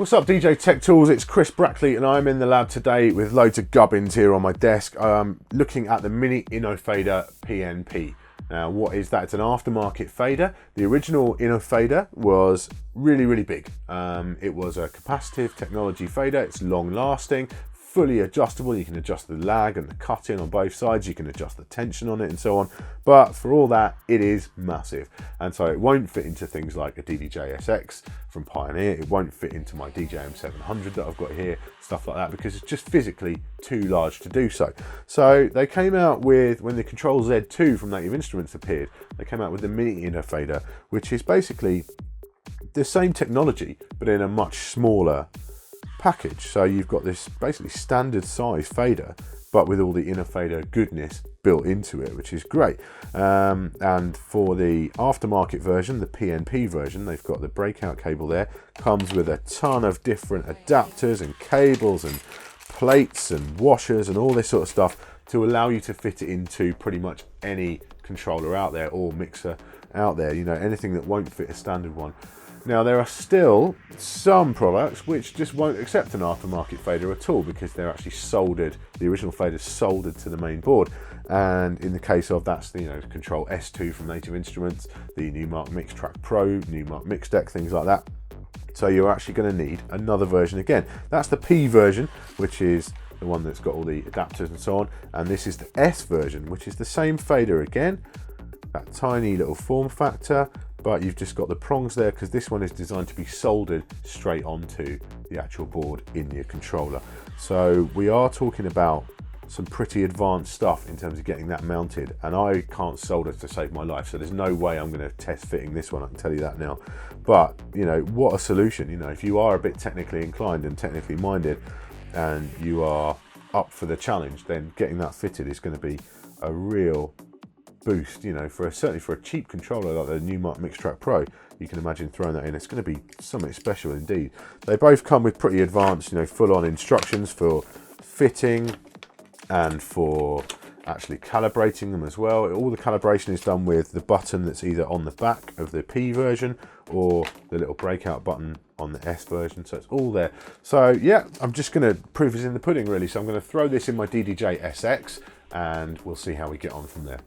What's up, DJ Tech Tools? It's Chris Brackley and I'm in the lab today with loads of gubbins here on my desk. Looking at the Mini Innofader PNP. Now, what is that? It's an aftermarket fader. The original Innofader was really big. It was a capacitive technology fader. It's long lasting, fully adjustable. You can adjust the lag and the cut-in on both sides. You can adjust the tension on it and so on. But for all that, it is massive. And so it won't fit into things like a DDJ SX from Pioneer. It won't fit into my DJ M700 that I've got here, stuff like that, because it's just physically too large to do so. So they came out with, when the Control Z2 from Native Instruments appeared, they came out with the Mini Innofader, which is basically the same technology, but in a much smaller package. So you've got this basically standard size fader, but with all the Innofader goodness built into it, which is great. And for the aftermarket version, the PNP version, they've got the breakout cable there, comes with a ton of different adapters and cables and plates and washers and all this sort of stuff to allow you to fit it into pretty much any controller out there or mixer out there, you know, anything that won't fit a standard one. Now, there are still some products which just won't accept an aftermarket fader at all because they're actually soldered, the original fader is soldered to the main board. And in the case of, that's the, Control S2 from Native Instruments, the Newmark Mixtrack Pro, Newmark Mix Deck, things like that. So you're actually going to need another version again. That's the P version, which is the one that's got all the adapters and so on. And this is the S version, which is the same fader again, that tiny little form factor, but you've just got the prongs there because this one is designed to be soldered straight onto the actual board in your controller. So we are talking about some pretty advanced stuff in terms of getting that mounted, and I can't solder to save my life, so there's no way I'm going to test fitting this one, I can tell you that now. But what a solution. If you are a bit technically inclined and technically minded and you are up for the challenge, then getting that fitted is going to be a real boost, certainly for a cheap controller like the Newmark Mixtrack Pro. You can imagine throwing that in, it's going to be something special indeed. They both come with pretty advanced, full-on instructions for fitting and for actually calibrating them as well. All the calibration is done with the button that's either on the back of the P version or the little breakout button on the S version, so it's all there. So yeah, I'm just going to proof is in the pudding really, so I'm going to throw this in my DDJ SX and we'll see how we get on from there.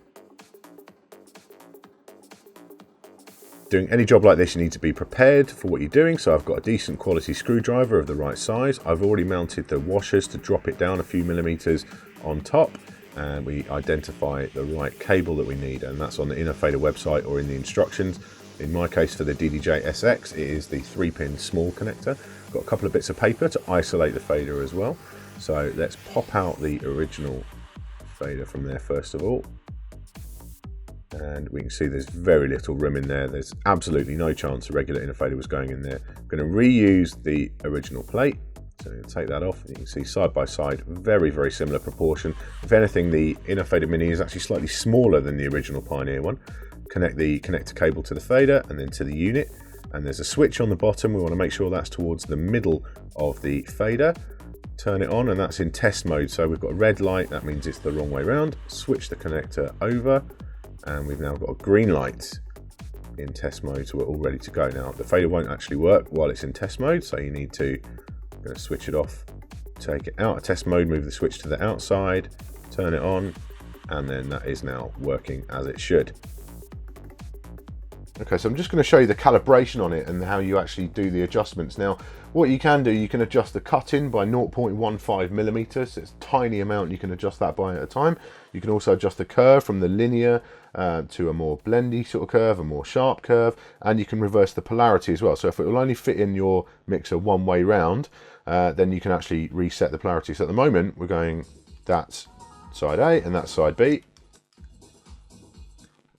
Doing any job like this, you need to be prepared for what you're doing. So I've got a decent quality screwdriver of the right size. I've already mounted the washers to drop it down a few millimeters on top, and we identify the right cable that we need, and that's on the Innofader website or in the instructions. In my case, for the DDJ SX, it is the 3-pin small connector. Got a couple of bits of paper to isolate the fader as well. So let's pop out the original fader from there first of all. And we can see there's very little room in there. There's absolutely no chance a regular Innofader was going in there. I'm going to reuse the original plate. So I'm going to take that off, and you can see side by side, very similar proportion. If anything, the Innofader Mini is actually slightly smaller than the original Pioneer one. Connect the connector cable to the fader and then to the unit. And there's a switch on the bottom. We want to make sure that's towards the middle of the fader. Turn it on, and that's in test mode. So we've got a red light, that means it's the wrong way around. Switch the connector over, and we've now got a green light in test mode, so we're all ready to go. Now, the fader won't actually work while it's in test mode, so you need to switch it off, take it out of test mode, move the switch to the outside, turn it on, and then that is now working as it should. Okay, so I'm just going to show you the calibration on it and how you actually do the adjustments. Now, what you can do, you can adjust the cut-in by 0.15 millimeters. It's a tiny amount, you can adjust that by at a time. You can also adjust the curve from the linear to a more blendy sort of curve, a more sharp curve, and you can reverse the polarity as well. So if it will only fit in your mixer one way round, then you can actually reset the polarity. So at the moment, we're going, that's side A and that's side B.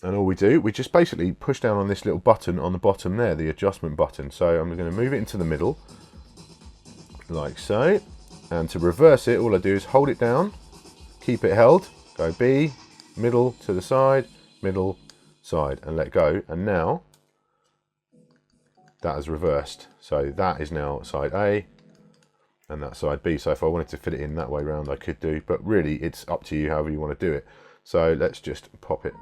And all we do, we just basically push down on this little button on the bottom there, the adjustment button. So I'm going to move it into the middle, like so. And to reverse it, all I do is hold it down, keep it held, go B, middle to the side, middle, side, and let go. And now that is reversed. So that is now side A, and that's side B. So if I wanted to fit it in that way round, I could do, but really it's up to you however you want to do it. So let's just pop it.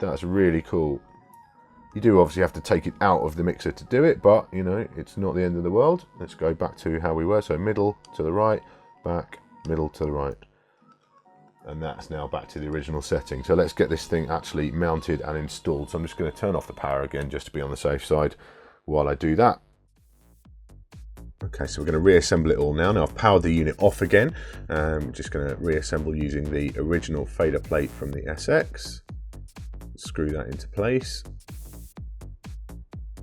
That's really cool. You do obviously have to take it out of the mixer to do it, but you know, it's not the end of the world. Let's go back to how we were. So middle to the right, back, middle to the right. And that's now back to the original setting. So let's get this thing actually mounted and installed. So I'm just going to turn off the power again just to be on the safe side while I do that. Okay, so we're going to reassemble it all now. Now I've powered the unit off again. I'm just going to reassemble using the original fader plate from the SX. Screw that into place.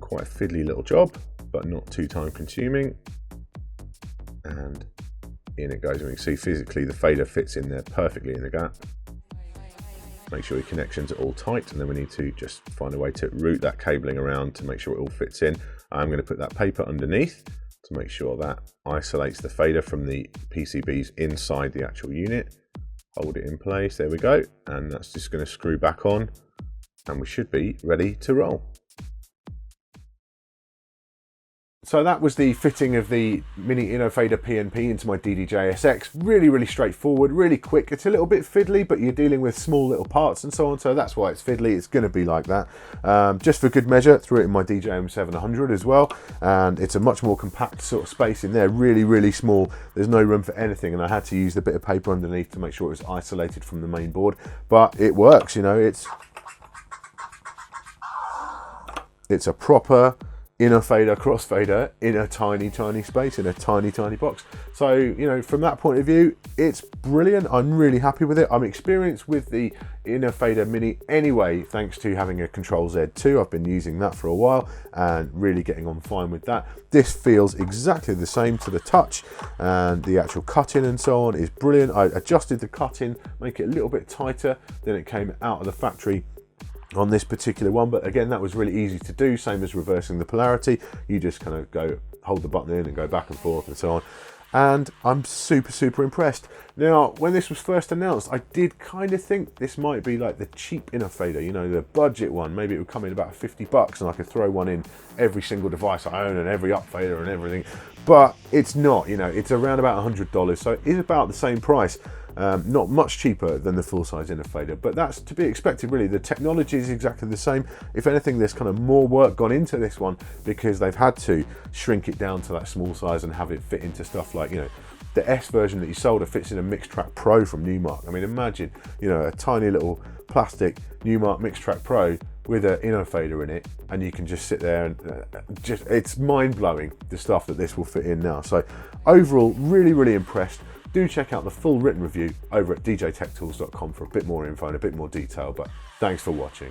Quite a fiddly little job, but not too time consuming. And in it goes, and we can see physically the fader fits in there perfectly in the gap. Make sure your connections are all tight, and then we need to just find a way to route that cabling around to make sure it all fits in. I'm going to put that paper underneath to make sure that isolates the fader from the PCBs inside the actual unit. Hold it in place, there we go, and that's just going to screw back on, and we should be ready to roll. So that was the fitting of the mini Innofader PNP into my DDJ SX. Really, really straightforward, really quick. It's a little bit fiddly, but you're dealing with small little parts and so on, so that's why it's fiddly. It's going to be like that. Just for good measure, threw it in my DJ M700 as well, and it's a much more compact sort of space in there, really, really small. There's no room for anything, and I had to use the bit of paper underneath to make sure it was isolated from the main board, but it works, you know. It's a proper Innofader crossfader in a tiny, tiny space, in a tiny, tiny box. So, you know, from that point of view, it's brilliant. I'm really happy with it. I'm experienced with the Innofader Mini anyway, thanks to having a Control Z2. I've been using that for a while and really getting on fine with that. This feels exactly the same to the touch, and the actual cutting and so on is brilliant. I adjusted the cutting, make it a little bit tighter than it came out of the factory on this particular one, but again, that was really easy to do, same as reversing the polarity. You just kind of go, hold the button in and go back and forth and so on. And I'm super, super impressed. Now, when this was first announced, I did kind of think this might be like the cheap Innofader, you know, the budget one. Maybe it would come in about 50 bucks and I could throw one in every single device I own and every upfader and everything. But it's not, you know, it's around about $100, so it is about the same price. Not much cheaper than the full-size Innofader, but that's to be expected really. The technology is exactly the same. If anything, there's kind of more work gone into this one because they've had to shrink it down to that small size and have it fit into stuff like, you know, the S version that you sold, it fits in a Mixtrack Pro from Newmark. I mean, imagine, you know, a tiny little plastic Newmark Mixtrack Pro with an Innofader in it, and you can just sit there and just, it's mind-blowing the stuff that this will fit in now. So overall, really, really impressed. Do check out the full written review over at djtechtools.com for a bit more info and a bit more detail, but thanks for watching.